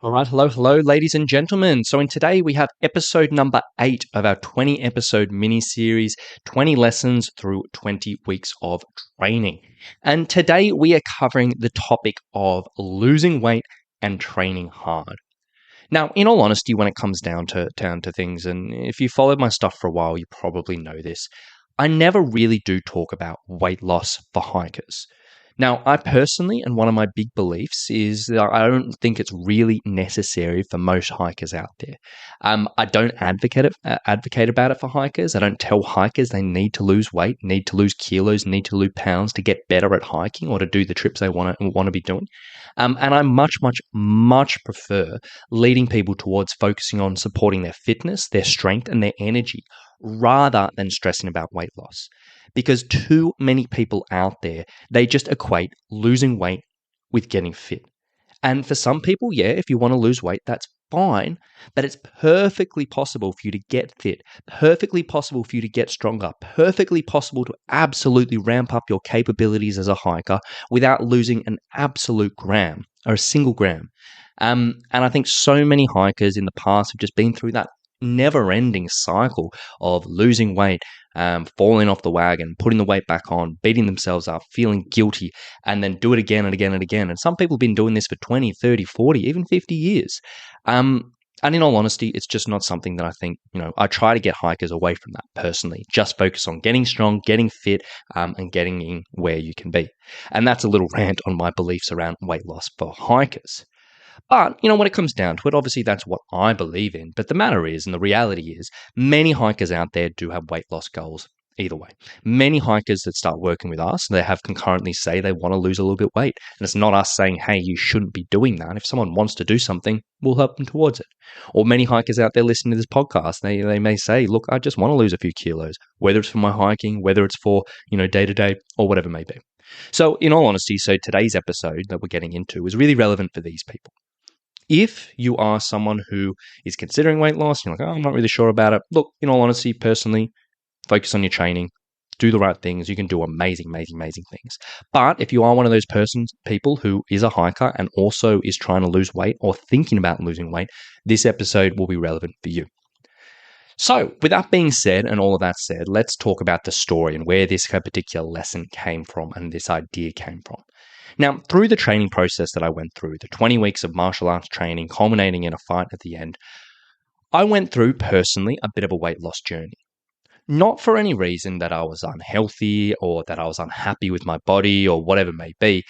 All right, hello, ladies and gentlemen. So, in today we have episode number 8 of our 20 episode mini series, 20 lessons through 20 weeks of training. And today we are covering the topic of losing weight and training hard. Now, in all honesty, when it comes down to things, and if you followed my stuff for a while, you probably know this, I never really do talk about weight loss for hikers. Now, I personally, and one of my big beliefs is that I don't think it's really necessary for most hikers out there. I don't advocate about it for hikers. I don't tell hikers they need to lose weight, need to lose kilos, need to lose pounds to get better at hiking or to do the trips they want to be doing. And I much prefer leading people towards focusing on supporting their fitness, their strength, and their energy rather than stressing about weight loss. Because too many people out there, they just equate losing weight with getting fit. And for some people, yeah, if you want to lose weight, that's fine, but it's perfectly possible for you to get fit, perfectly possible for you to get stronger, perfectly possible to absolutely ramp up your capabilities as a hiker without losing an absolute gram or a single gram. And I think so many hikers in the past have just been through that never-ending cycle of losing weight, falling off the wagon, putting the weight back on, beating themselves up, feeling guilty, and then do it again and again and again. And some people have been doing this for 20, 30, 40, even 50 years. And in all honesty, it's just not something that I think, I try to get hikers away from that personally. Just focus on getting strong, getting fit, and getting in where you can be. And that's a little rant on my beliefs around weight loss for hikers. But, when it comes down to it, obviously that's what I believe in. But the matter is, and the reality is, many hikers out there do have weight loss goals either way. Many hikers that start working with us, they have concurrently say they want to lose a little bit of weight. And it's not us saying, hey, you shouldn't be doing that. If someone wants to do something, we'll help them towards it. Or many hikers out there listening to this podcast, they may say, look, I just want to lose a few kilos, whether it's for my hiking, whether it's for, day to day, or whatever it may be. So in all honesty, today's episode that we're getting into is really relevant for these people. If you are someone who is considering weight loss, you're like, I'm not really sure about it. Look, in all honesty, personally, focus on your training, do the right things. You can do amazing things. But if you are one of those people who is a hiker and also is trying to lose weight or thinking about losing weight, this episode will be relevant for you. So with that being said and all of that said, let's talk about the story and where this particular lesson came from and this idea came from. Now, through the training process that I went through, the 20 weeks of martial arts training culminating in a fight at the end, I went through personally a bit of a weight loss journey. Not for any reason that I was unhealthy or that I was unhappy with my body or whatever it may be.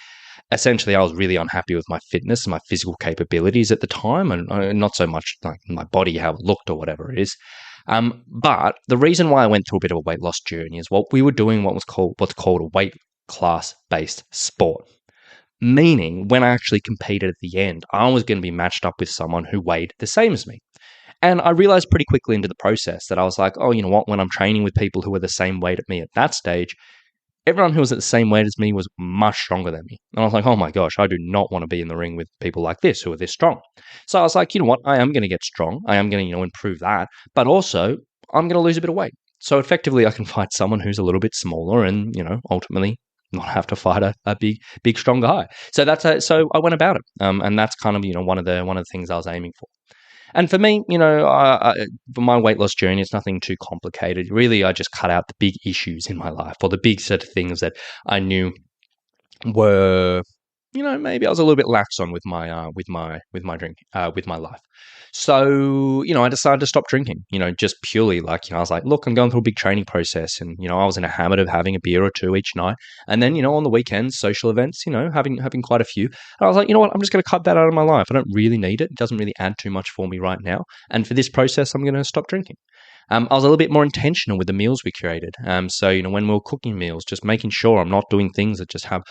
Essentially, I was really unhappy with my fitness and my physical capabilities at the time, and not so much like my body, how it looked or whatever it is. But the reason why I went through a bit of a weight loss journey is what we were doing what's called a weight class-based sport. Meaning, when I actually competed at the end, I was going to be matched up with someone who weighed the same as me. And I realized pretty quickly into the process that I was like, oh, you know what? When I'm training with people who are the same weight at me at that stage, everyone who was at the same weight as me was much stronger than me. And I was like, oh my gosh, I do not want to be in the ring with people like this who are this strong. So I was like, you know what? I am going to get strong. I am going to, improve that. But also, I'm going to lose a bit of weight. So effectively, I can fight someone who's a little bit smaller and, ultimately not have to fight a big, strong guy. So so I went about it, and that's kind of one of the things I was aiming for. And for me, for my weight loss journey, it's nothing too complicated. Really, I just cut out the big issues in my life, or the big set of things that I knew were, maybe I was a little bit lax on with my drink, with my life. So, I decided to stop drinking, just purely I was like, look, I'm going through a big training process and, I was in a habit of having a beer or two each night. And then, on the weekends, social events, having quite a few. And I was like, you know what, I'm just going to cut that out of my life. I don't really need it. It doesn't really add too much for me right now. And for this process, I'm going to stop drinking. I was a little bit more intentional with the meals we created. So, when we were cooking meals, just making sure I'm not doing things that just have,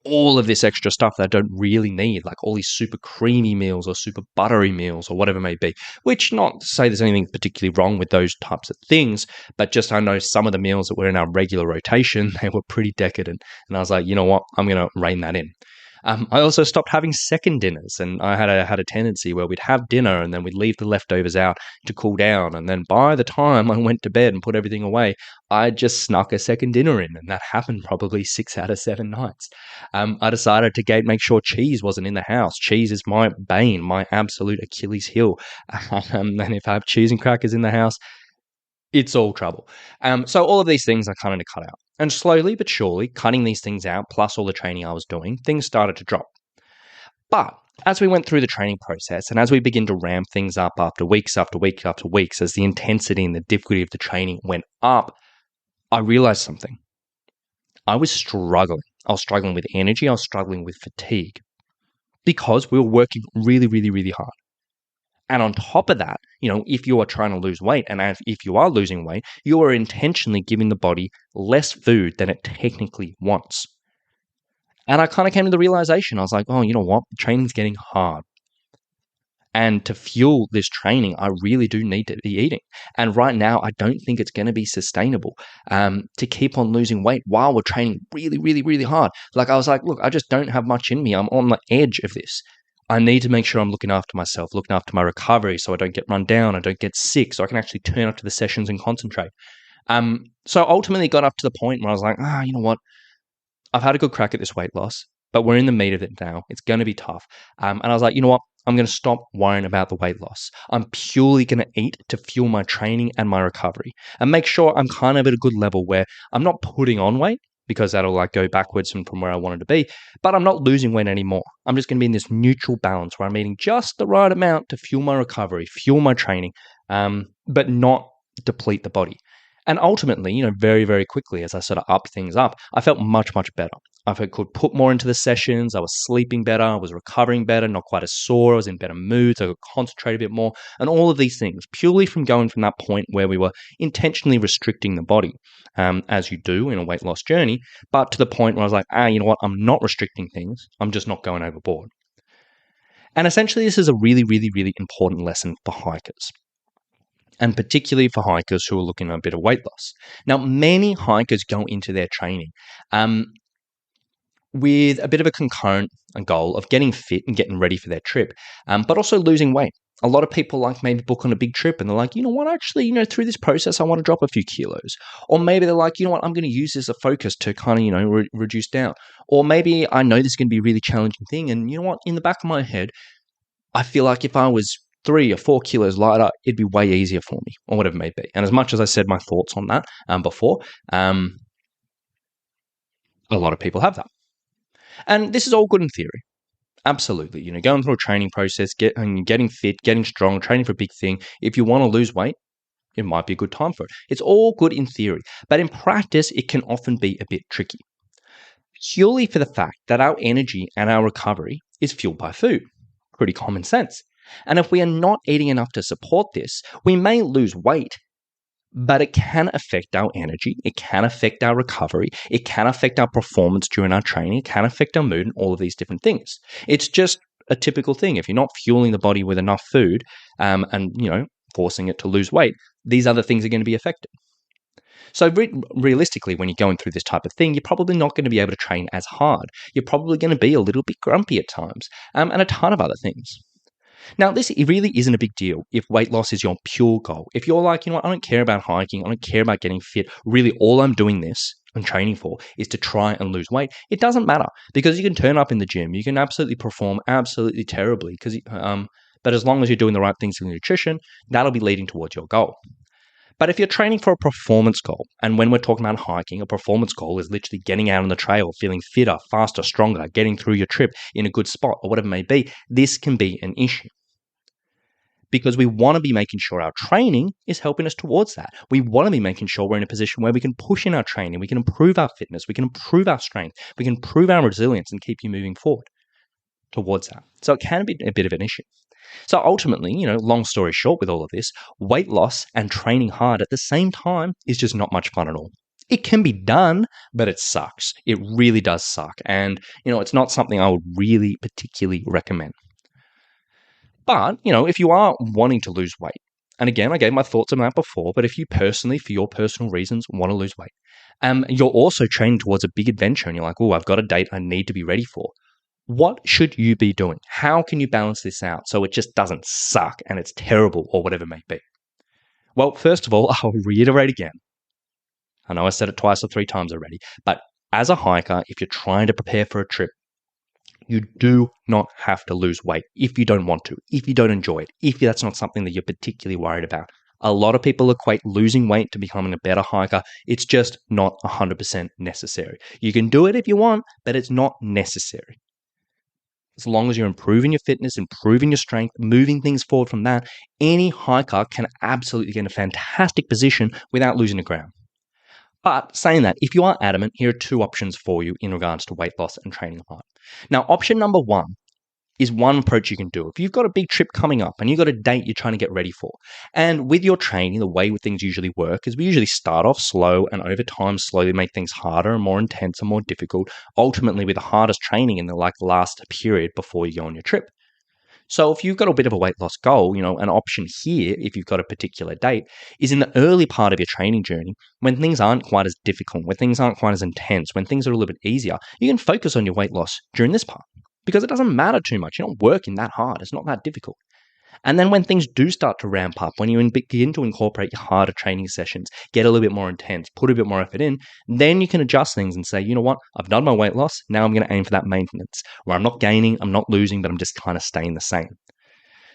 all of this extra stuff that I don't really need, like all these super creamy meals or super buttery meals or whatever it may be, which not to say there's anything particularly wrong with those types of things, but just I know some of the meals that were in our regular rotation, they were pretty decadent. And I was like, you know what, I'm going to rein that in. I also stopped having second dinners, and I had a tendency where we'd have dinner and then we'd leave the leftovers out to cool down, and then by the time I went to bed and put everything away, I just snuck a second dinner in, and that happened probably 6 out of 7 nights. I decided to make sure cheese wasn't in the house. Cheese is my bane, my absolute Achilles heel. And if I have cheese and crackers in the house, it's all trouble. So all of these things I kind of cut out. And slowly but surely, cutting these things out, plus all the training I was doing, things started to drop. But as we went through the training process and as we begin to ramp things up after weeks after weeks after weeks, as the intensity and the difficulty of the training went up, I realized something. I was struggling. I was struggling with energy. I was struggling with fatigue because we were working really, really, really hard. And on top of that, if you are trying to lose weight and if you are losing weight, you are intentionally giving the body less food than it technically wants. And I kind of came to the realization, I was like, oh, you know what? Training's getting hard. And to fuel this training, I really do need to be eating. And right now, I don't think it's going to be sustainable to keep on losing weight while we're training really, really, really hard. Like I was like, look, I just don't have much in me. I'm on the edge of this. I need to make sure I'm looking after myself, looking after my recovery so I don't get run down, I don't get sick, so I can actually turn up to the sessions and concentrate. So ultimately got up to the point where I was like, you know what? I've had a good crack at this weight loss, but we're in the meat of it now. It's going to be tough. And I was like, you know what? I'm going to stop worrying about the weight loss. I'm purely going to eat to fuel my training and my recovery and make sure I'm kind of at a good level where I'm not putting on weight, because that'll go backwards from where I wanted to be, but I'm not losing weight anymore. I'm just going to be in this neutral balance where I'm eating just the right amount to fuel my recovery, fuel my training, but not deplete the body. And ultimately, very, very quickly, as I sort of upped things up, I felt much, much better. I could put more into the sessions. I was sleeping better. I was recovering better, not quite as sore. I was in better moods. I could concentrate a bit more. And all of these things, purely from going from that point where we were intentionally restricting the body, as you do in a weight loss journey, but to the point where I was like, you know what? I'm not restricting things. I'm just not going overboard. And essentially, this is a really, really, really important lesson for hikers, and particularly for hikers who are looking at a bit of weight loss. Now, many hikers go into their training with a bit of a concurrent goal of getting fit and getting ready for their trip, but also losing weight. A lot of people maybe book on a big trip and they're like, you know what, actually, through this process, I want to drop a few kilos. Or maybe they're like, you know what, I'm going to use this as a focus to kind of, reduce down. Or maybe I know this is going to be a really challenging thing. And you know what, in the back of my head, I feel like if I was 3 or 4 kilos lighter, it'd be way easier for me, or whatever it may be. And as much as I said my thoughts on that before, a lot of people have that. And this is all good in theory. Absolutely. Going through a training process, getting fit, getting strong, training for a big thing. If you want to lose weight, it might be a good time for it. It's all good in theory. But in practice, it can often be a bit tricky. Purely for the fact that our energy and our recovery is fueled by food. Pretty common sense. And if we are not eating enough to support this, we may lose weight, but it can affect our energy, it can affect our recovery, it can affect our performance during our training, it can affect our mood and all of these different things. It's just a typical thing. If you're not fueling the body with enough food and forcing it to lose weight, these other things are going to be affected. So realistically, when you're going through this type of thing, you're probably not going to be able to train as hard. You're probably going to be a little bit grumpy at times, and a ton of other things. Now, this really isn't a big deal if weight loss is your pure goal. If you're like, you know what, I don't care about hiking, I don't care about getting fit. Really, all I'm doing this and training for is to try and lose weight. It doesn't matter, because you can turn up in the gym. You can absolutely perform absolutely terribly, but as long as you're doing the right things with nutrition, that'll be leading towards your goal. But if you're training for a performance goal, and when we're talking about hiking, a performance goal is literally getting out on the trail, feeling fitter, faster, stronger, getting through your trip in a good spot, or whatever it may be, this can be an issue. Because we want to be making sure our training is helping us towards that. We want to be making sure we're in a position where we can push in our training, we can improve our fitness, we can improve our strength, we can improve our resilience and keep you moving forward towards that. So it can be a bit of an issue. So ultimately, long story short with all of this, weight loss and training hard at the same time is just not much fun at all. It can be done, but it sucks. It really does suck. And, it's not something I would really particularly recommend. But, if you are wanting to lose weight, and again, I gave my thoughts on that before, but if you personally, for your personal reasons, want to lose weight, you're also training towards a big adventure and you're like, oh, I've got a date I need to be ready for. What should you be doing? How can you balance this out so it just doesn't suck and it's terrible or whatever it may be? Well, first of all, I'll reiterate again. I know I said it twice or three times already, but as a hiker, if you're trying to prepare for a trip, you do not have to lose weight if you don't want to, if you don't enjoy it, if that's not something that you're particularly worried about. A lot of people equate losing weight to becoming a better hiker. It's just not 100% necessary. You can do it if you want, but it's not necessary. As long as you're improving your fitness, improving your strength, moving things forward from that, any hiker can absolutely get in a fantastic position without losing the ground. But saying that, if you are adamant, here are two options for you in regards to weight loss and training hard. Now, option number one is one approach you can do. If you've got a big trip coming up and you've got a date you're trying to get ready for, and with your training, the way things usually work is we usually start off slow and over time slowly make things harder and more intense and more difficult, ultimately with the hardest training in the last period before you go on your trip. So if you've got a bit of a weight loss goal, an option here, if you've got a particular date, is in the early part of your training journey, when things aren't quite as difficult, when things aren't quite as intense, when things are a little bit easier, you can focus on your weight loss during this part because it doesn't matter too much. You're not working that hard. It's not that difficult. And then when things do start to ramp up, when you begin to incorporate your harder training sessions, get a little bit more intense, put a bit more effort in, then you can adjust things and say, you know what, I've done my weight loss. Now I'm going to aim for that maintenance where I'm not gaining, I'm not losing, but I'm just kind of staying the same.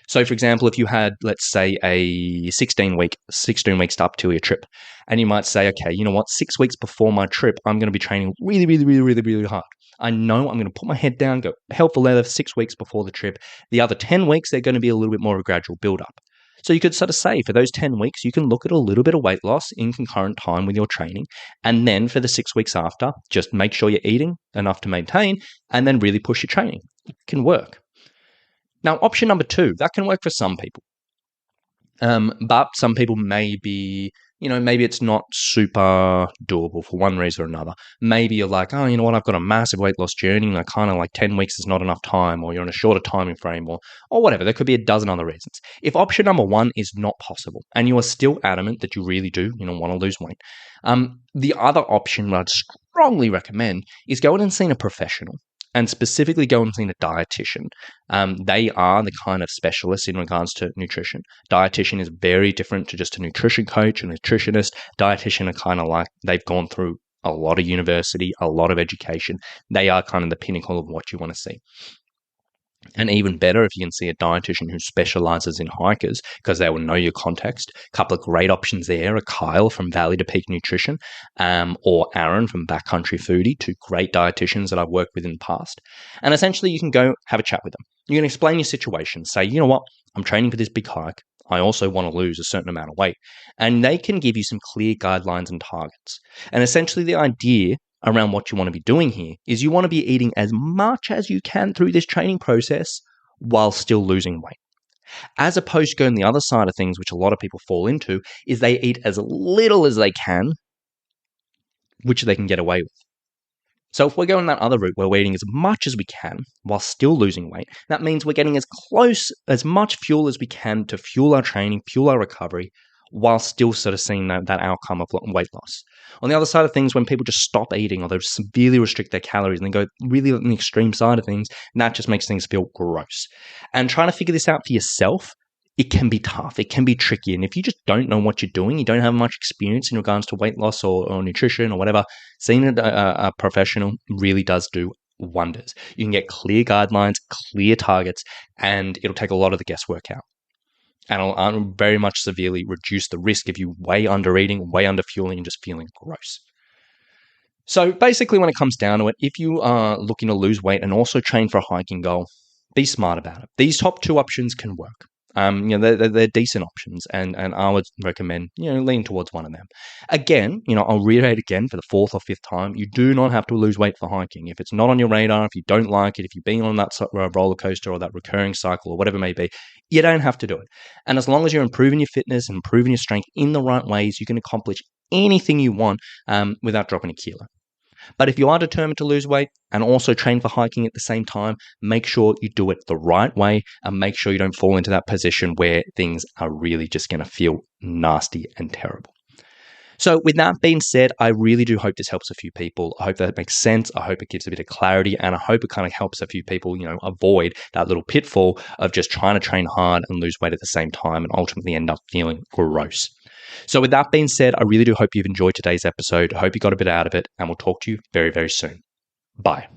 So, for example, if you had, let's say, a 16 weeks up to your trip, and you might say, okay, you know what, 6 weeks before my trip, I'm going to be training really, really, really, really, really hard. I know I'm going to put my head down, go hell for leather 6 weeks before the trip. The other 10 weeks, they're going to be a little bit more of a gradual build-up. So you could sort of say for those 10 weeks, you can look at a little bit of weight loss in concurrent time with your training. And then for the 6 weeks after, just make sure you're eating enough to maintain and then really push your training. It can work. Now, option number two, that can work for some people. But some people maybe it's not super doable for one reason or another. Maybe you're like, oh, you know what, I've got a massive weight loss journey and I kind of like 10 weeks is not enough time, or you're in a shorter timing frame or whatever. There could be a dozen other reasons. If option number one is not possible and you are still adamant that you really do, want to lose weight, the other option I'd strongly recommend is going and seeing a professional. And specifically go and see a dietitian. They are the kind of specialists in regards to nutrition. Dietitian is very different to just a nutrition coach, a nutritionist. Dietitian are kind of like they've gone through a lot of university, a lot of education. They are kind of the pinnacle of what you want to see. And even better if you can see a dietitian who specializes in hikers because they will know your context. A couple of great options there are Kyle from Valley to Peak Nutrition or Aaron from Backcountry Foodie, two great dietitians that I've worked with in the past. And essentially you can go have a chat with them. You can explain your situation. Say, you know what, I'm training for this big hike. I also want to lose a certain amount of weight. And they can give you some clear guidelines and targets. And essentially the idea around what you want to be doing here is you want to be eating as much as you can through this training process while still losing weight. As opposed to going the other side of things, which a lot of people fall into, is they eat as little as they can, which they can get away with. So if we're going that other route, we're eating as much as we can while still losing weight. That means we're getting as much fuel as we can to fuel our training, fuel our recovery, while still sort of seeing that outcome of weight loss. On the other side of things, when people just stop eating or they severely restrict their calories and then go really on the extreme side of things, that just makes things feel gross. And trying to figure this out for yourself, it can be tough. It can be tricky. And if you just don't know what you're doing, you don't have much experience in regards to weight loss or nutrition or whatever, seeing a professional really does do wonders. You can get clear guidelines, clear targets, and it'll take a lot of the guesswork out. And it'll very much severely reduce the risk of you way under eating, way under fueling, and just feeling gross. So basically, when it comes down to it, if you are looking to lose weight and also train for a hiking goal, be smart about it. These top two options can work. They're decent options, and I would recommend, lean towards one of them. Again, I'll reiterate again for the fourth or fifth time, you do not have to lose weight for hiking. If it's not on your radar, if you don't like it, if you've been on that roller coaster or that recurring cycle or whatever it may be, you don't have to do it. And as long as you're improving your fitness and improving your strength in the right ways, you can accomplish anything you want without dropping a kilo. But if you are determined to lose weight and also train for hiking at the same time, make sure you do it the right way and make sure you don't fall into that position where things are really just going to feel nasty and terrible. So, with that being said, I really do hope this helps a few people. I hope that makes sense. I hope it gives a bit of clarity, and I hope it kind of helps a few people, avoid that little pitfall of just trying to train hard and lose weight at the same time and ultimately end up feeling gross. So, with that being said, I really do hope you've enjoyed today's episode. I hope you got a bit out of it, and we'll talk to you very, very soon. Bye.